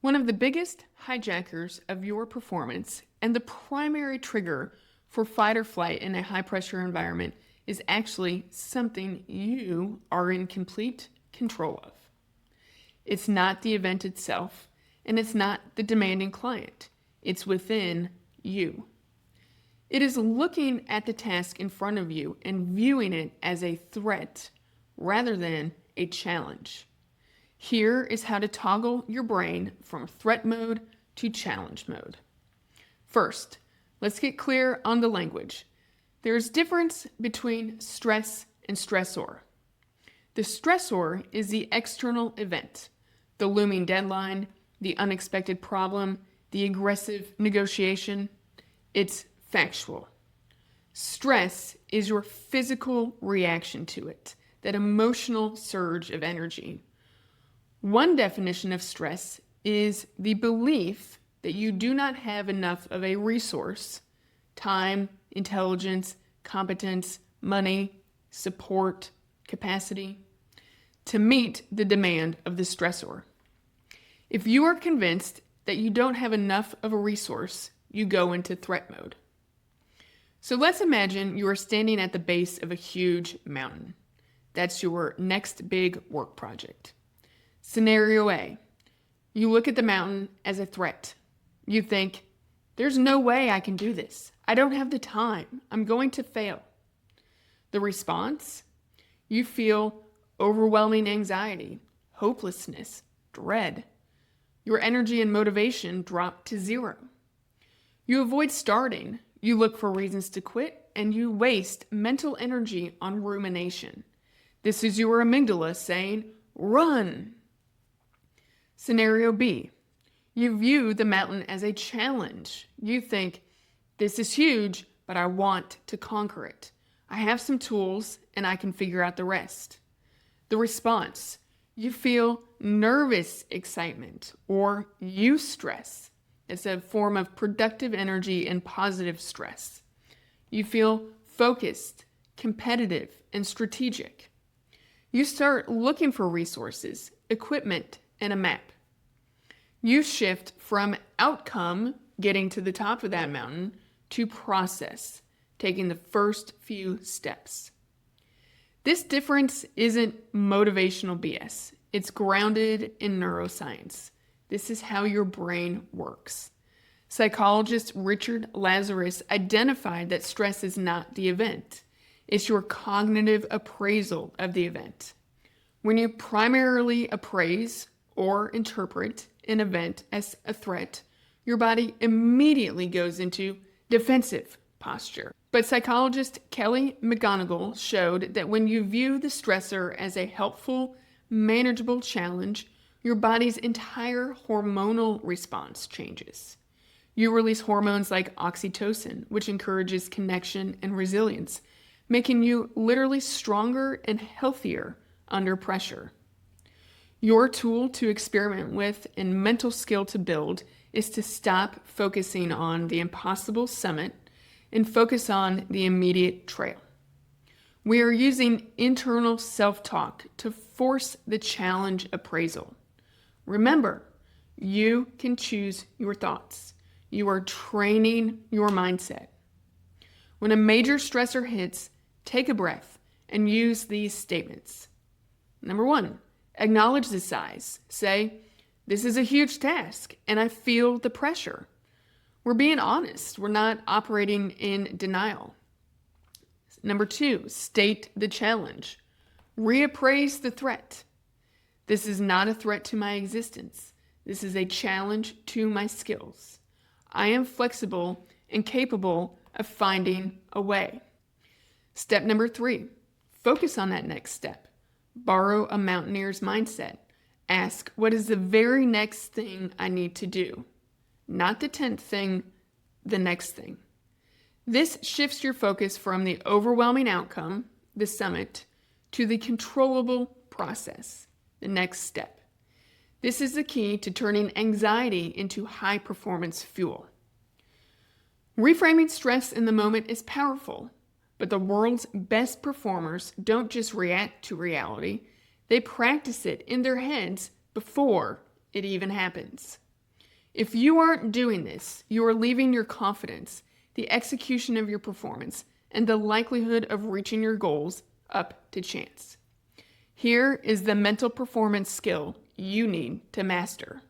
One of the biggest hijackers of your performance and the primary trigger for fight or flight in a high-pressure environment is actually something you are in complete control of. It's not the event itself, and it's not the demanding client. It's within you. It is looking at the task in front of you and viewing it as a threat rather than a challenge. Here is how to toggle your brain from threat mode to challenge mode. First, let's get clear on the language. There's difference between stress and stressor. The stressor is the external event, the looming deadline, the unexpected problem, the aggressive negotiation. It's factual. Stress is your physical reaction to it, that emotional surge of energy. One definition of stress is the belief that you do not have enough of a resource, time, intelligence, competence, money, support, capacity, to meet the demand of the stressor. If you are convinced that you don't have enough of a resource, you go into threat mode. So let's imagine you are standing at the base of a huge mountain. That's your next big work project. Scenario A, you look at the mountain as a threat. You think, there's no way I can do this. I don't have the time. I'm going to fail. The response, you feel overwhelming anxiety, hopelessness, dread. Your energy and motivation drop to zero. You avoid starting. You look for reasons to quit, and you waste mental energy on rumination. This is your amygdala saying, run. Scenario B, you view the mountain as a challenge. You think, this is huge, but I want to conquer it. I have some tools, and I can figure out the rest. The response, you feel nervous excitement or eustress. It's a form of productive energy and positive stress. You feel focused, competitive, and strategic. You start looking for resources, equipment, and a map. You shift from outcome, getting to the top of that mountain, to process, taking the first few steps. This difference isn't motivational BS. It's grounded in neuroscience. This is how your brain works. Psychologist Richard Lazarus identified that stress is not the event. It's your cognitive appraisal of the event. When you primarily appraise or interpret an event as a threat, your body immediately goes into defensive posture. But psychologist Kelly McGonigal showed that when you view the stressor as a helpful, manageable challenge, your body's entire hormonal response changes. You release hormones like oxytocin, which encourages connection and resilience, making you literally stronger and healthier under pressure. Your tool to experiment with and mental skill to build is to stop focusing on the impossible summit and focus on the immediate trail. We are using internal self-talk to force the challenge appraisal. Remember, you can choose your thoughts. You are training your mindset. When a major stressor hits, take a breath and use these statements. Number 1, acknowledge the size. Say, this is a huge task and I feel the pressure. We're being honest. We're not operating in denial. Number 2, state the challenge. Reappraise the threat. This is not a threat to my existence. This is a challenge to my skills. I am flexible and capable of finding a way. Step number 3, focus on that next step. Borrow a mountaineer's mindset. Ask, what is the very next thing I need to do? Not the 10th thing, the next thing. This shifts your focus from the overwhelming outcome, the summit, to the controllable process, the next step. This is the key to turning anxiety into high-performance fuel. Reframing stress in the moment is powerful, but the world's best performers don't just react to reality, they practice it in their heads before it even happens. If you aren't doing this, you are leaving your confidence, the execution of your performance, and the likelihood of reaching your goals up to chance. Here is the mental performance skill you need to master.